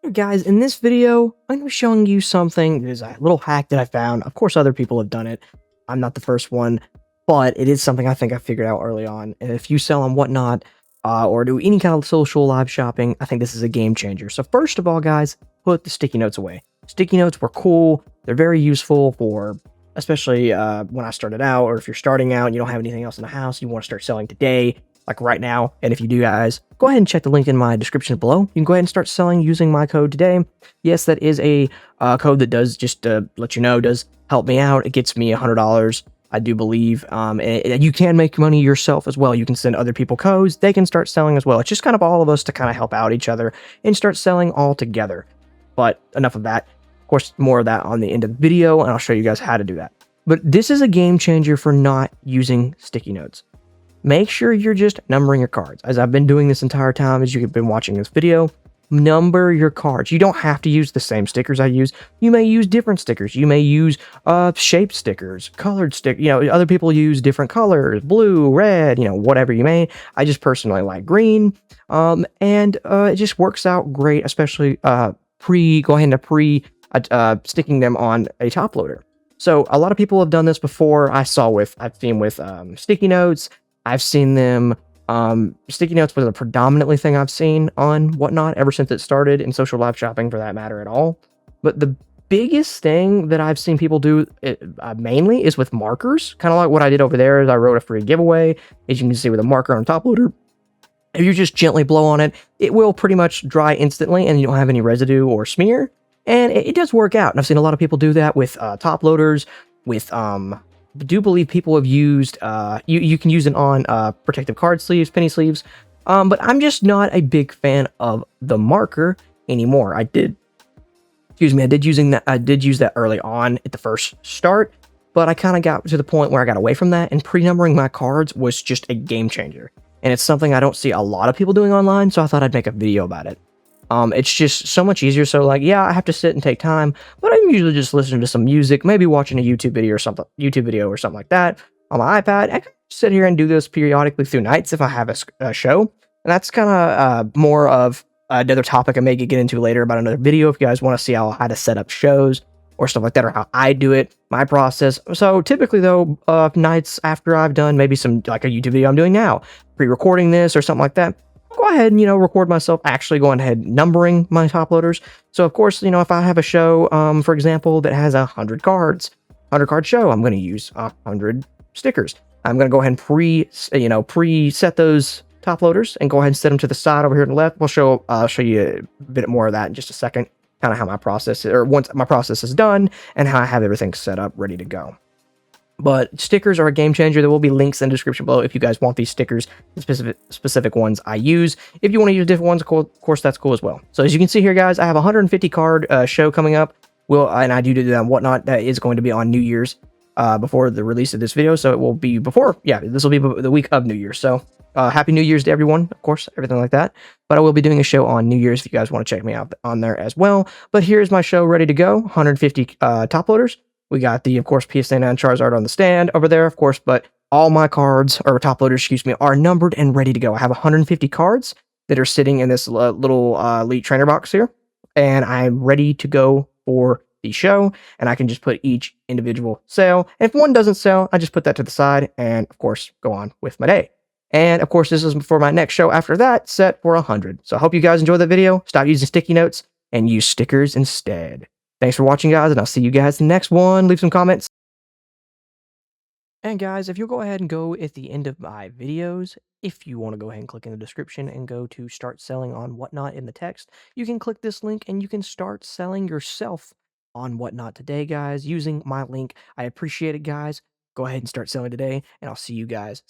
Guys, in this video, I'm going to be showing you something that is a little hack that I found. Of course, other people have done it. I'm not the first one, but it is something I think I figured out early on. And if you sell on Whatnot or do any kind of social live shopping, I think this is a game changer. So first of all, guys, put the sticky notes away. Sticky notes were cool. They're very useful for, especially when I started out, or if you're starting out and you don't have anything else in the house, you want to start selling today, like right now. And if you do, guys, go ahead and check the link in my description below. You can go ahead and start selling using my code today. Yes, that is a code that does, just to let you know, does help me out. It gets me $100, I do believe. And you can make money yourself as well. You can send other people codes. They can start selling as well. It's just kind of all of us to kind of help out each other and start selling all together. But enough of that. Of course, more of that on the end of the video, and I'll show you guys how to do that. But this is a game changer for not using sticky notes. Make sure you're just numbering your cards. As I've been doing this entire time, as you've been watching this video, number your cards. You don't have to use the same stickers I use. You may use different stickers. You may use shaped stickers, colored stickers. Other people use different colors, blue, red, whatever you may. I just personally like green. And it just works out great, especially sticking them on a top loader. So a lot of people have done this before. I've seen with sticky notes. I've seen them, sticky notes was a predominantly thing I've seen on Whatnot ever since it started, in social live shopping for that matter at all. But the biggest thing that I've seen people do mainly is with markers, kind of like what I did over there. Is I wrote a free giveaway, as you can see, with a marker on a top loader. If you just gently blow on it, it will pretty much dry instantly and you don't have any residue or smear. And it does work out. And I've seen a lot of people do that with top loaders, with I do believe people have used you can use it on protective card sleeves, penny sleeves, but I'm just not a big fan of the marker anymore. I did use that early on at the first start, but I kind of got to the point where I got away from that, and pre-numbering my cards was just a game changer, and it's something I don't see a lot of people doing online, so I thought I'd make a video about it. It's just so much easier. So like, yeah, I have to sit and take time, but I'm usually just listening to some music, maybe watching a YouTube video or something like that on my iPad. I can sit here and do this periodically through nights if I have a show. And that's kind of more of another topic I may get into later about another video if you guys want to see how to set up shows or stuff like that, or how I do it, my process. So typically though, nights after I've done maybe some, like a YouTube video I'm doing now, pre-recording this or something like that, go ahead and, record myself actually going ahead numbering my top loaders. So of course, if I have a show, for example, that has 100 card show, I'm going to use 100 stickers. I'm going to go ahead and preset those top loaders and go ahead and set them to the side over here on the left. I'll show you a bit more of that in just a second, kind of how my process, or once my process is done, and how I have everything set up ready to go. But stickers are a game changer. There will be links in the description below if you guys want these stickers, the specific ones I use. If you want to use different ones, of course, that's cool as well. So as you can see here, guys, I have a 150 card show coming up. And I do that on Whatnot. That is going to be on New Year's before the release of this video. So it will be this will be the week of New Year's. So Happy New Year's to everyone, of course, everything like that. But I will be doing a show on New Year's if you guys want to check me out on there as well. But here's my show ready to go. 150 top loaders. We got of course, PSA 9 Charizard on the stand over there, of course, but all my cards, or top loaders, are numbered and ready to go. I have 150 cards that are sitting in this little Elite Trainer box here, and I'm ready to go for the show, and I can just put each individual sale. And if one doesn't sell, I just put that to the side, and of course, go on with my day. And of course, this is for my next show after that, set for 100. So I hope you guys enjoyed the video. Stop using sticky notes and use stickers instead. Thanks for watching, guys, and I'll see you guys in the next one. Leave some comments. And guys, if you'll go ahead and go at the end of my videos, if you want to go ahead and click in the description and go to start selling on Whatnot in the text, you can click this link and you can start selling yourself on Whatnot today, guys, using my link. I appreciate it, guys. Go ahead and start selling today, and I'll see you guys soon.